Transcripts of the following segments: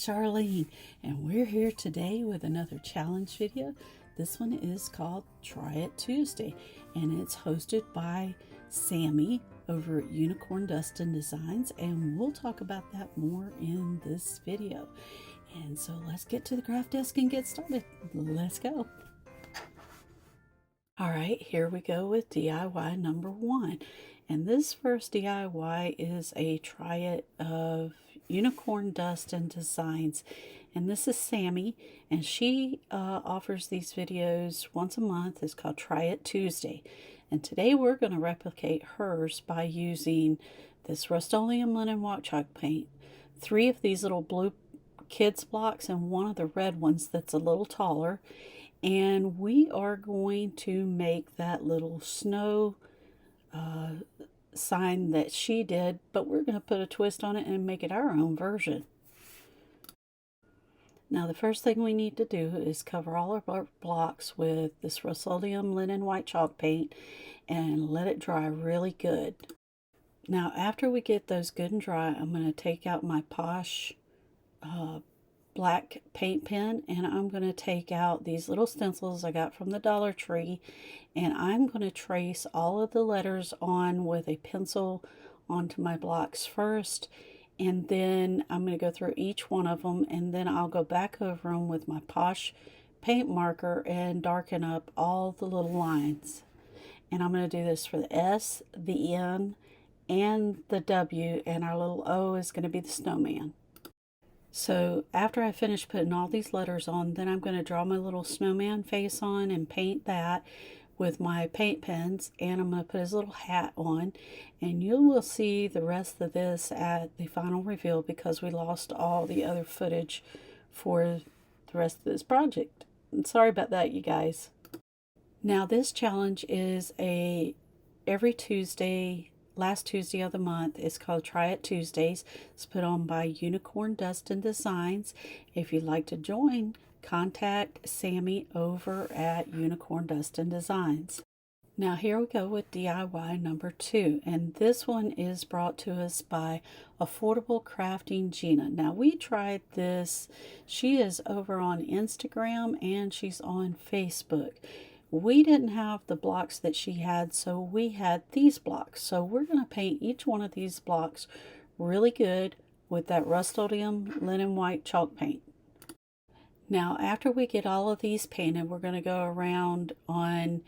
Charlene, and we're here today with another challenge video. This one is called Try It Tuesday, and it's hosted by Sammy over at Unicorn Dustin Designs, and we'll talk about that more in this video. And so let's get to the craft desk and get started. Let's go. All right, here we go with DIY number 1. And this first DIY is a try it of Unicorn Dustin Designs. And this is Sammy, and she offers these videos once a month. It's called Try It Tuesday. And today we're going to replicate hers by using this Rust-Oleum linen wax chalk paint, 3 of these little blue kids blocks, and 1 of the red ones that's a little taller. And we are going to make that little snow sign that she did, but we're going to put a twist on it and make it our own version. Now the first thing we need to do is cover all of our blocks with this Rust-Oleum linen white chalk paint and let it dry really good. Now after we get those good and dry, I'm going to take out my Posh black paint pen, and I'm going to take out these little stencils I got from the Dollar Tree, and I'm going to trace all of the letters on with a pencil onto my blocks first, and then I'm going to go through each one of them, and then I'll go back over them with my Posh paint marker and darken up all the little lines. And I'm going to do this for the S, the N, and the W, and our little O is going to be the snowman. So after I finish putting all these letters on, then I'm going to draw my little snowman face on and paint that with my paint pens, and I'm going to put his little hat on, and you will see the rest of this at the final reveal because we lost all the other footage for the rest of this project. And sorry about that, you guys. Now this challenge is every Tuesday, last Tuesday of the month. It's called Try It Tuesdays. It's put on by Unicorn Dustin Designs. If you'd like to join, contact Sammy over at Unicorn Dustin Designs. Now here we go with DIY number 2, and this one is brought to us by Affordable Crafting Gina. Now we tried this. She is over on Instagram and she's on Facebook. We didn't have the blocks that she had, so we had these blocks. So we're going to paint each one of these blocks really good with that Rust-Oleum linen white chalk paint. Now after we get all of these painted, we're going to go around on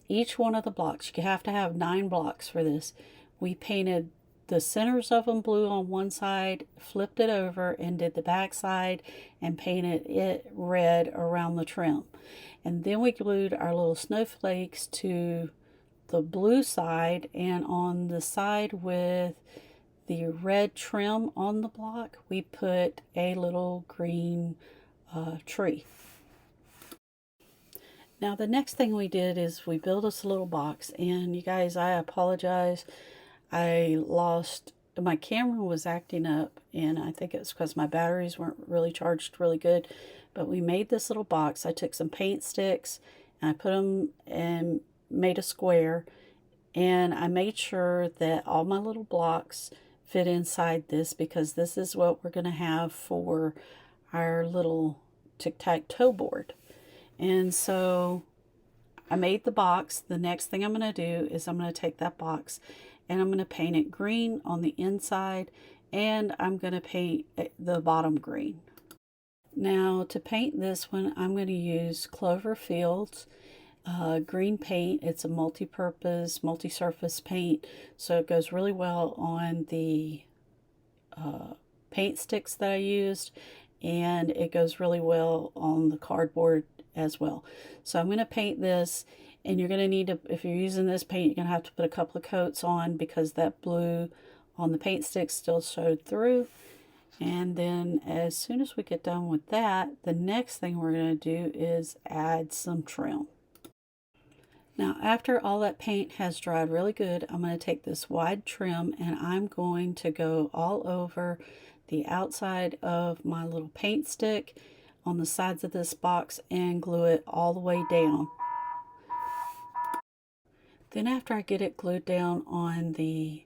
each one of the blocks. You have to have 9 blocks for this. We painted the centers of them blue on one side, flipped it over and did the back side and painted it red around the trim. And then we glued our little snowflakes to the blue side, and on the side with the red trim on the block, we put a little green tree. Now the next thing we did is we built us a little box, and you guys, I apologize. My camera was acting up, and I think it's because my batteries weren't really charged really good. But we made this little box. I took some paint sticks and I put them and made a square, and I made sure that all my little blocks fit inside this because this is what we're going to have for our little tic-tac-toe board. And so I made the box. The next thing I'm going to do is I'm going to take that box and I'm going to paint it green on the inside, and I'm going to paint the bottom green. Now to paint this one, I'm going to use Cloverfield's green paint. It's a multi-purpose, multi-surface paint, so it goes really well on the paint sticks that I used, and it goes really well on the cardboard as well. So I'm going to paint this, and you're going to need to, if you're using this paint, you're going to have to put a couple of coats on because that blue on the paint sticks still showed through. And then as soon as we get done with that, the next thing we're going to do is add some trim. Now after all that paint has dried really good, I'm going to take this wide trim and I'm going to go all over the outside of my little paint stick on the sides of this box and glue it all the way down. Then after I get it glued down on the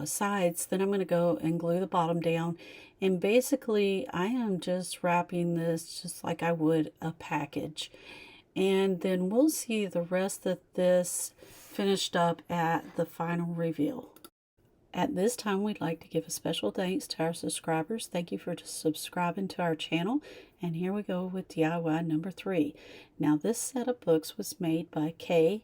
sides, then I'm going to go and glue the bottom down. And basically I am just wrapping this just like I would a package. And then we'll see the rest of this finished up at the final reveal. At this time, we'd like to give a special thanks to our subscribers. Thank you for subscribing to our channel. And here we go with DIY number 3. Now, this set of books was made by Kay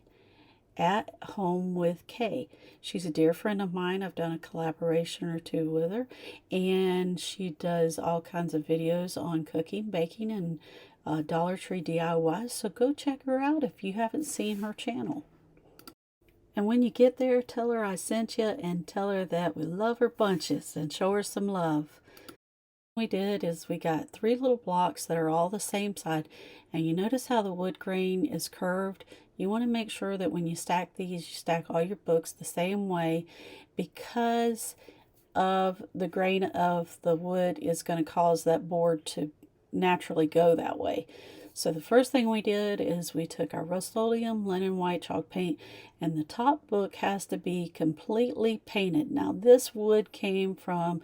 at Home with Kay. She's a dear friend of mine. I've done a collaboration or two with her. And she does all kinds of videos on cooking, baking, and Dollar Tree DIY. So go check her out if you haven't seen her channel. And when you get there, tell her I sent you and tell her that we love her bunches and show her some love. What we did is we got 3 little blocks that are all the same side. And you notice how the wood grain is curved? You want to make sure that when you stack these, you stack all your books the same way, because of the grain of the wood is going to cause that board to naturally go that way. So the first thing we did is we took our Rust-Oleum linen white chalk paint, and the top book has to be completely painted. Now this wood came from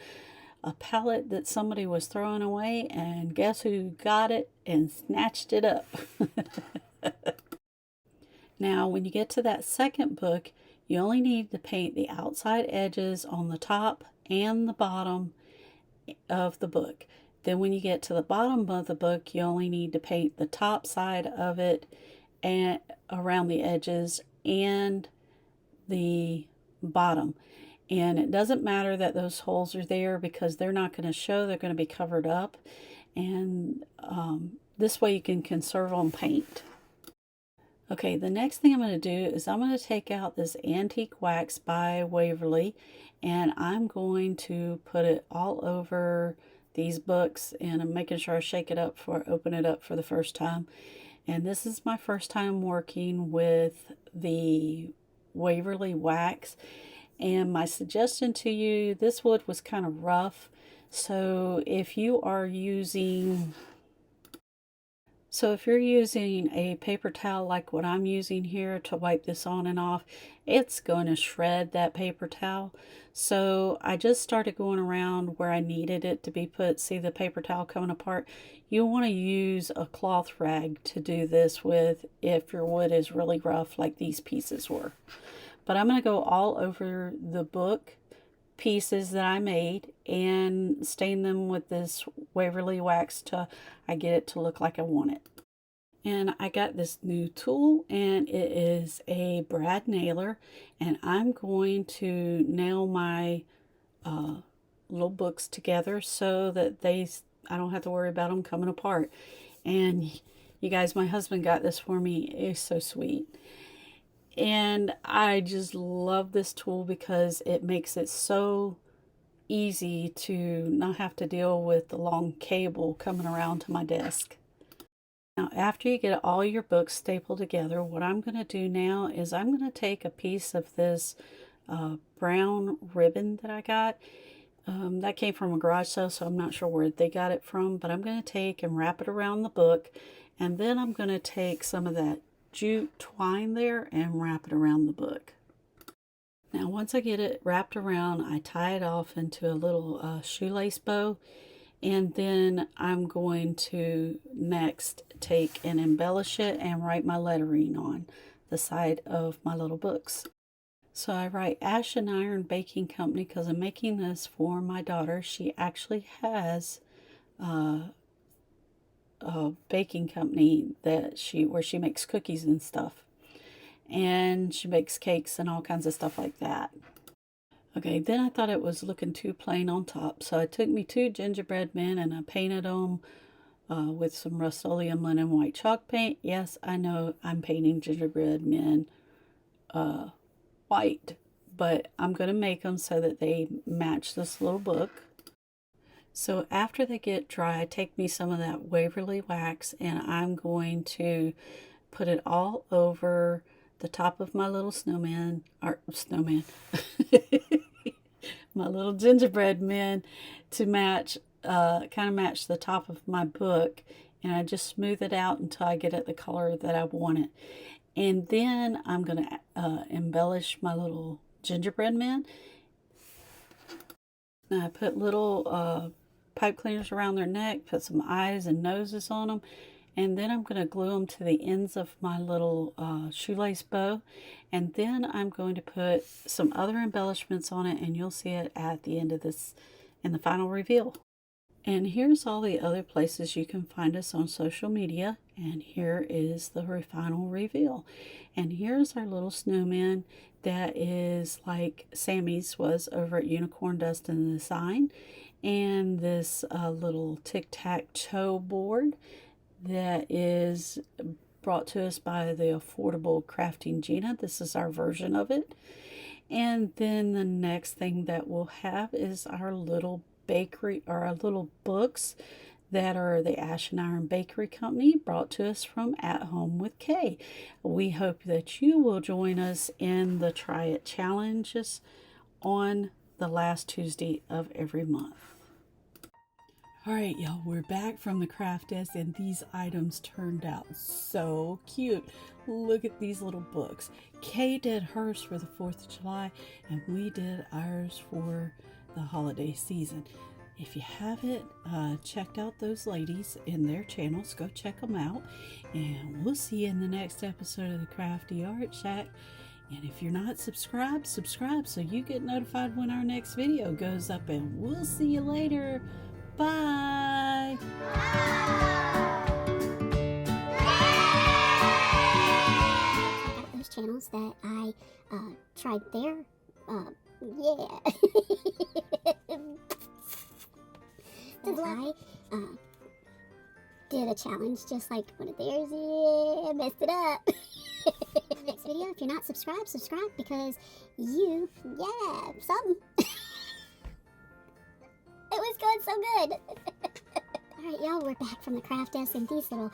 a pallet that somebody was throwing away, and guess who got it and snatched it up? Now when you get to that second book, you only need to paint the outside edges on the top and the bottom of the book. Then when you get to the bottom of the book, you only need to paint the top side of it and around the edges and the bottom. And it doesn't matter that those holes are there, because they're not going to show. They're going to be covered up. And this way you can conserve on paint. Okay, the next thing I'm going to do is I'm going to take out this antique wax by Wavily, and I'm going to put it all over these books, and I'm making sure I shake it up before I open it up for the first time. And this is my first time working with the Wavily wax, and my suggestion to you, this wood was kind of rough, so if you're using a paper towel like what I'm using here to wipe this on and off, it's going to shred that paper towel. So I just started going around where I needed it to be put. See the paper towel coming apart? You want to use a cloth rag to do this with if your wood is really rough like these pieces were. But I'm going to go all over the book pieces that I made and stain them with this Wavily wax till I get it to look like I want it. And I got this new tool, and it is a brad nailer, and I'm going to nail my little books together so that I don't have to worry about them coming apart. And you guys, my husband got this for me. It's so sweet. And I just love this tool because it makes it so easy to not have to deal with the long cable coming around to my desk. Now, after you get all your books stapled together, what I'm going to do now is I'm going to take a piece of this brown ribbon that I got. That came from a garage sale, so I'm not sure where they got it from, but I'm going to take and wrap it around the book, and then I'm going to take some of that jute twine there and wrap it around the book. Now once I get it wrapped around, I tie it off into a little shoelace bow, and then I'm going to next take and embellish it and write my lettering on the side of my little books. So I write Ash and Iron Baking Company because I'm making this for my daughter. She actually has a baking company that where she makes cookies and stuff, and she makes cakes and all kinds of stuff like that. Okay, then I thought it was looking too plain on top, so I took me 2 gingerbread men and I painted them with some Rust-Oleum linen white chalk paint. Yes, I know I'm painting gingerbread men white, but I'm going to make them so that they match this little book. So after they get dry, I take me some of that Wavily wax and I'm going to put it all over the top of my little my little gingerbread men to match, kind of match the top of my book. And I just smooth it out until I get it the color that I want it. And then I'm going to embellish my little gingerbread men. Now I put little pipe cleaners around their neck, put some eyes and noses on them, and then I'm going to glue them to the ends of my little shoelace bow, and then I'm going to put some other embellishments on it, and you'll see it at the end of this in the final reveal. And here's all the other places you can find us on social media, and here is the final reveal. And here's our little snowman that is like Sammy's was over at Unicorn Dust and Design, and this little tic-tac-toe board that is brought to us by the Affordable Crafting Gina. This is our version of it. And then the next thing that we'll have is our little bakery, or our little books that are the Ash and Iron Bakery Company, brought to us from At Home with Kay. We hope that you will join us in the Try It challenges on the last Tuesday of every month. All right, y'all, we're back from the craft desk, and these items turned out so cute. Look at these little books. Kay did hers for the 4th of July, and we did ours for the holiday season. If you haven't checked out those ladies in their channels, go check them out, and we'll see you in the next episode of the Crafty Art Shack. And if you're not subscribed, subscribe so you get notified when our next video goes up, and we'll see you later. Bye! Those channels that I tried there, yeah. I did a challenge just like one of theirs. Yeah, messed it up. Next video, if you're not subscribed, subscribe, because you, yeah, something. It was going so good. Alright, y'all, we're back from the craft desk, and these little,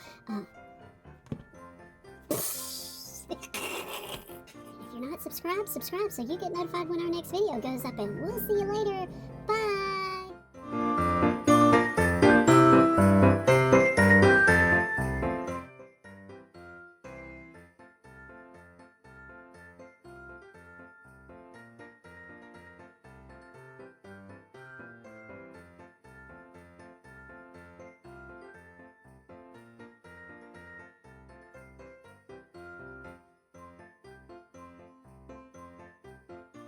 if you're not subscribed, subscribe so you get notified when our next video goes up, and we'll see you later.